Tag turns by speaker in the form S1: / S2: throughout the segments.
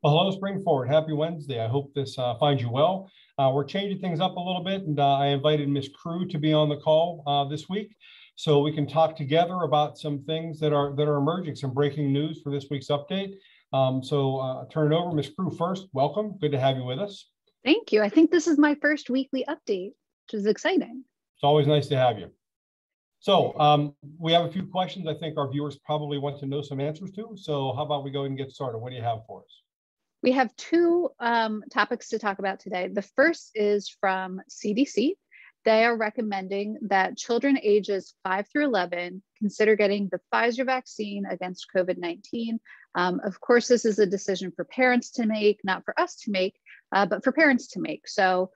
S1: Well, hello, Spring Forward. Happy Wednesday. I hope this finds you well. We're changing things up a little bit, and I invited Miss Crew to be on the call this week, so we can talk together about some things that are emerging, some breaking news for this week's update. Turn it over, Miss Crew first. Welcome. Good to have you with us.
S2: Thank you. I think this is my first weekly update, which is exciting.
S1: It's always nice to have you. So we have a few questions I think our viewers probably want to know some answers to. So how about we go ahead and get started? What do you have for us?
S2: We have two topics to talk about today. The first is from CDC. They are recommending that children ages 5 through 11 consider getting the Pfizer vaccine against COVID-19. Of course, this is a decision for parents to make, not for us to make, but for parents to make. So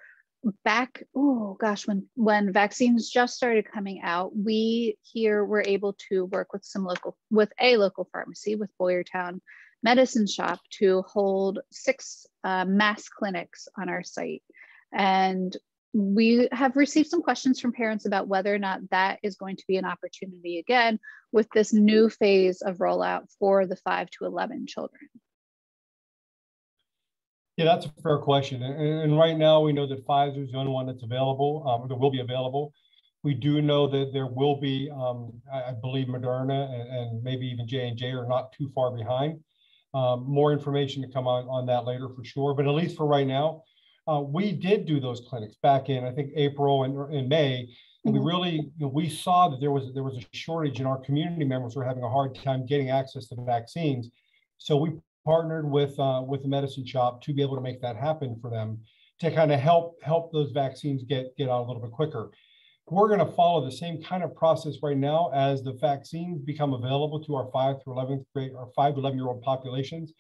S2: back, when vaccines just started coming out, we here were able to work with a local pharmacy, with Boyertown Medicine Shop, to hold 6 mass clinics on our site. And we have received some questions from parents about whether or not that is going to be an opportunity again with this new phase of rollout for the 5 to 11 children.
S1: Yeah, that's a fair question. And right now we know that Pfizer is the only one that's available, or that will be available. We do know that there will be, I believe Moderna and maybe even J&J are not too far behind. More information to come on that later for sure. But at least for right now, we did do those clinics back in, I think, April and May. And we really, we saw that there was a shortage, and our community members were having a hard time getting access to the vaccines. So we partnered with the medicine shop to be able to make that happen for them, to kind of help those vaccines get out a little bit quicker. We're going to follow the same kind of process right now as the vaccines become available to our 5 to 11th grade or 5 to 11-year-old populations.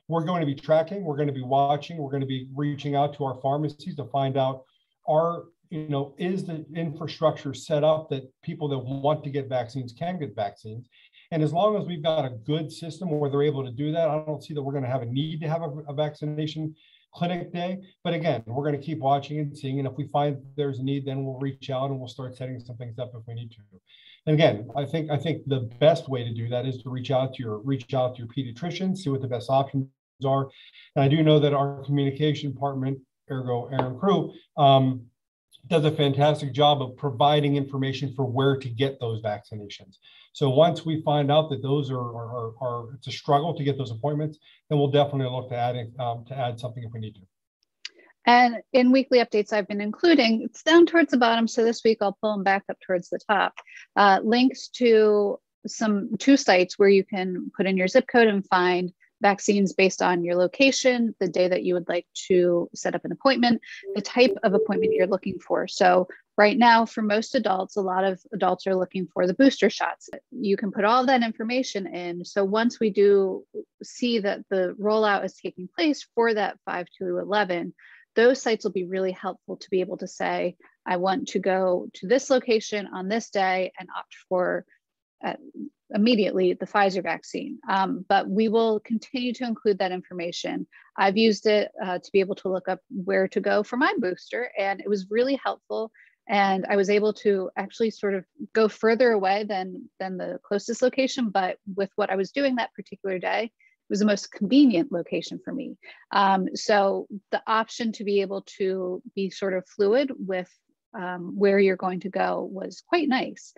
S1: We're going to be tracking, we're going to be watching, we're going to be reaching out to our pharmacies to find out, is the infrastructure set up that people that want to get vaccines can get vaccines? And as long as we've got a good system where they're able to do that, I don't see that we're going to have a need to have a vaccination clinic day. But again, we're going to keep watching and seeing, and if we find there's a need, then we'll reach out and we'll start setting some things up if we need to. And again, I think the best way to do that is to reach out to your pediatrician, see what the best options are. And I do know that our communication department, ergo Aaron Crew, does a fantastic job of providing information for where to get those vaccinations. So once we find out that those are it's a struggle to get those appointments, then we'll definitely look to add something if we need to.
S2: And in weekly updates I've been including, it's down towards the bottom, so this week I'll pull them back up towards the top, links to 2 sites where you can put in your zip code and find vaccines based on your location, the day that you would like to set up an appointment, the type of appointment you're looking for. So right now, for most adults, a lot of adults are looking for the booster shots. You can put all that information in. So once we do see that the rollout is taking place for that 5 to 11, those sites will be really helpful to be able to say, I want to go to this location on this day and opt for immediately the Pfizer vaccine. But we will continue to include that information. I've used it to be able to look up where to go for my booster, and it was really helpful. And I was able to actually sort of go further away than the closest location, but with what I was doing that particular day, it was the most convenient location for me. So the option to be able to be sort of fluid with where you're going to go was quite nice.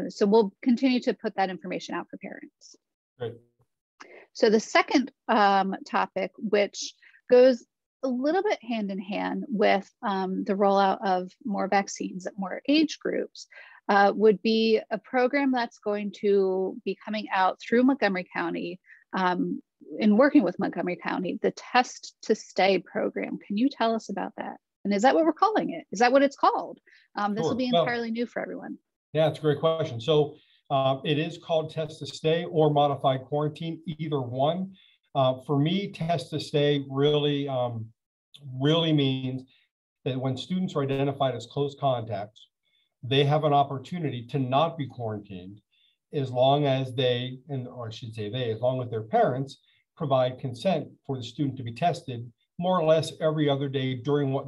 S2: So we'll continue to put that information out for parents.
S1: Great.
S2: So the second topic, which goes a little bit hand in hand with the rollout of more vaccines at more age groups, would be a program that's going to be coming out through Montgomery County, in working with Montgomery County, the Test to Stay program. Can you tell us about that? And is that what we're calling it? Is that what it's called? This will be entirely new for everyone.
S1: Yeah, it's a great question. So it is called Test to Stay or Modified Quarantine, either one. For me, Test to Stay really means that when students are identified as close contacts, they have an opportunity to not be quarantined as long as as long as their parents provide consent for the student to be tested more or less every other day during what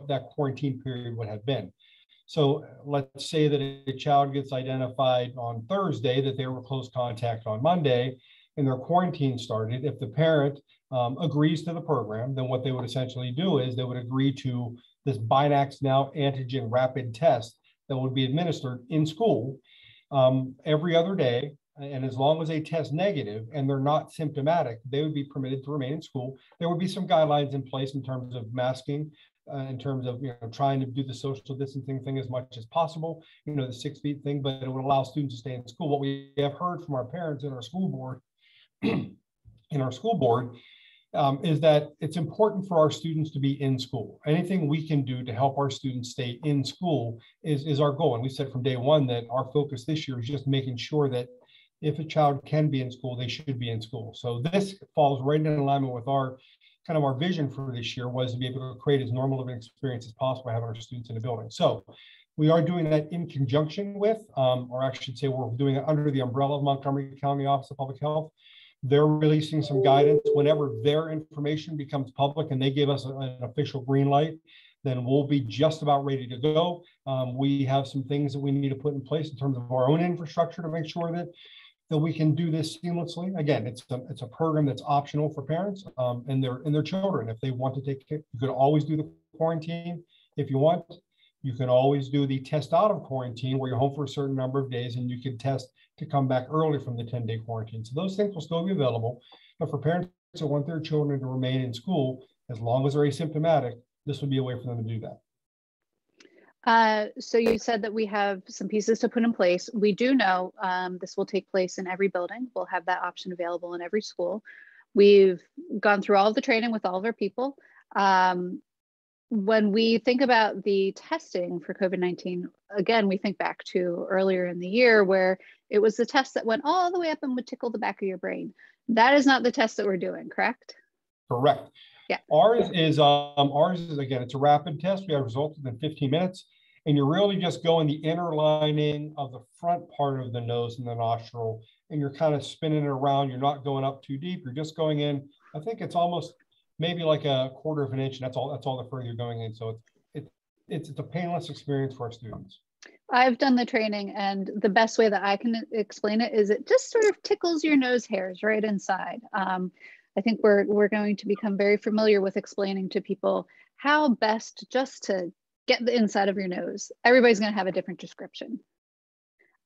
S1: that quarantine period would have been. So let's say that a child gets identified on Thursday that they were close contact on Monday. and their quarantine started, if the parent agrees to the program, then what they would essentially do is they would agree to this Binax Now antigen rapid test that would be administered in school every other day. And as long as they test negative and they're not symptomatic, they would be permitted to remain in school. There would be some guidelines in place in terms of masking, in terms of trying to do the social distancing thing as much as possible, the 6 feet thing, but it would allow students to stay in school. What we have heard from our parents and our school board, is that it's important for our students to be in school. Anything we can do to help our students stay in school is our goal. And we said from day one that our focus this year is just making sure that if a child can be in school, they should be in school. So this falls right in alignment with our vision for this year, was to be able to create as normal of an experience as possible having our students in the building. So we are doing that in conjunction with, or I should say we're doing it under the umbrella of Montgomery County Office of Public Health. They're releasing some guidance whenever their information becomes public and they give us an official green light, then we'll be just about ready to go. We have some things that we need to put in place in terms of our own infrastructure to make sure that we can do this seamlessly. Again, it's a program that's optional for parents and their children. If they want to take it, you could always do the quarantine if you want. You can always do the test out of quarantine where you're home for a certain number of days and you can test to come back early from the 10-day quarantine. So those things will still be available. But for parents that want their children to remain in school, as long as they're asymptomatic, this would be a way for them to do that.
S2: So you said that we have some pieces to put in place. We do know this will take place in every building. We'll have that option available in every school. We've gone through all of the training with all of our people. When we think about the testing for COVID-19, again, we think back to earlier in the year where it was the test that went all the way up and would tickle the back of your brain. That is not the test that we're doing, correct?
S1: Correct.
S2: Yeah.
S1: Ours is again, it's a rapid test. We have results within 15 minutes, and you're really just going the inner lining of the front part of the nose and the nostril, and you're kind of spinning it around. You're not going up too deep. You're just going in. I think it's almost maybe like a quarter of an inch. And that's all the further you're going in. So it's a painless experience for our students.
S2: I've done the training, and the best way that I can explain it is it just sort of tickles your nose hairs right inside. I think we're going to become very familiar with explaining to people how best just to get the inside of your nose. Everybody's going to have a different description.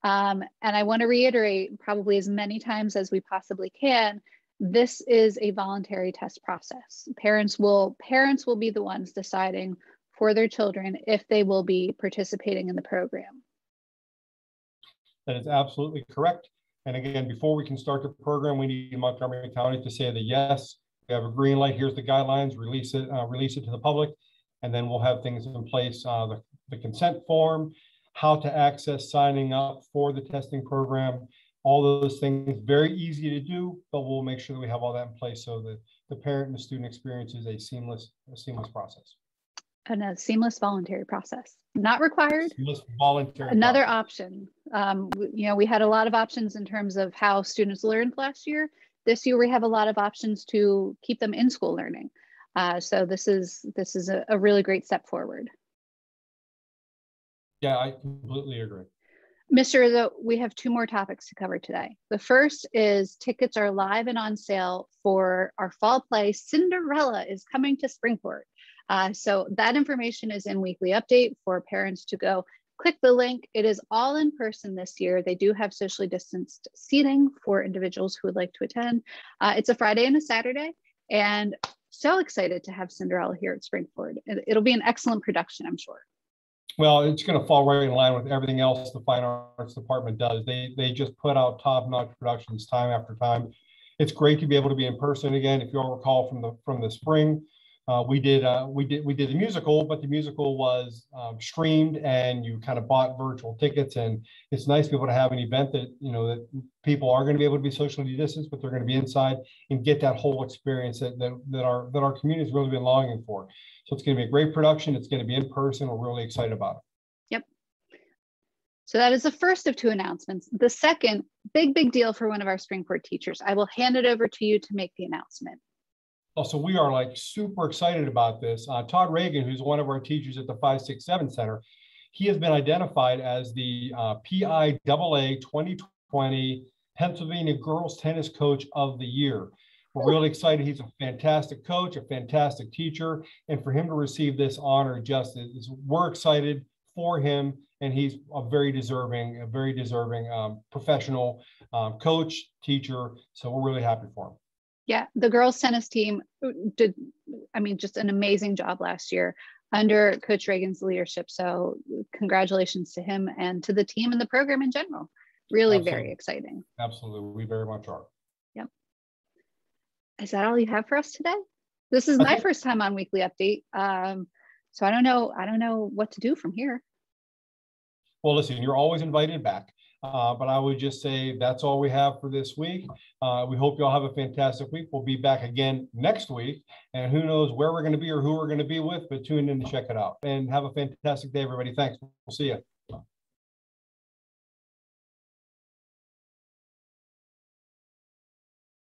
S2: And I want to reiterate probably as many times as we possibly can, this is a voluntary test process. Parents will be the ones deciding for their children if they will be participating in the program.
S1: That is absolutely correct. And again, before we can start the program, we need Montgomery County to say that yes, we have a green light. Here's the guidelines. Release it to the public, and then we'll have things in place. The consent form, how to access signing up for the testing program, all those things. Very easy to do, but we'll make sure that we have all that in place so that the parent and the student experiences a seamless process.
S2: And a seamless voluntary process, not required.
S1: Seamless voluntary.
S2: Another
S1: process.
S2: option. We had a lot of options in terms of how students learned last year. This year, we have a lot of options to keep them in school learning. So this is a really great step forward.
S1: Yeah, I completely agree.
S2: Mr. Rizzo, we have two more topics to cover today. The first is tickets are live and on sale for our fall play. Cinderella is coming to Springport. So that information is in Weekly Update for parents to go click the link. It is all in person this year. They do have socially distanced seating for individuals who would like to attend. It's a Friday and a Saturday, and so excited to have Cinderella here at Springport. It'll be an excellent production, I'm sure.
S1: Well, it's going to fall right in line with everything else the Fine Arts Department does. They just put out top-notch productions time after time. It's great to be able to be in person again. If you all recall from the spring, we did the musical, but the musical was streamed, and you kind of bought virtual tickets. And it's nice to be able to have an event that that people are going to be able to be socially distanced, but they're going to be inside and get that whole experience that our community has really been longing for. So it's going to be a great production. It's going to be in person. We're really excited about it.
S2: Yep. So that is the first of two announcements. The second, big deal for one of our Springport teachers. I will hand it over to you to make the announcement.
S1: So we are super excited about this. Todd Reagan, who's one of our teachers at the 567 Center, he has been identified as the PIAA 2020 Pennsylvania Girls Tennis Coach of the Year. We're really excited. He's a fantastic coach, a fantastic teacher, and for him to receive this honor, we're excited for him, and he's a very deserving professional coach, teacher. So we're really happy for him.
S2: Yeah, the girls tennis team did, just an amazing job last year under Coach Reagan's leadership. So congratulations to him and to the team and the program in general. Really very exciting.
S1: Absolutely, we very much are.
S2: Yep. Is that all you have for us today? This is my first time on Weekly Update. So I don't know what to do from here.
S1: Well, listen, you're always invited back. But I would just say that's all we have for this week. We hope you all have a fantastic week. We'll be back again next week. And who knows where we're going to be or who we're going to be with, but tune in to check it out. And have a fantastic day, everybody. Thanks. We'll see you.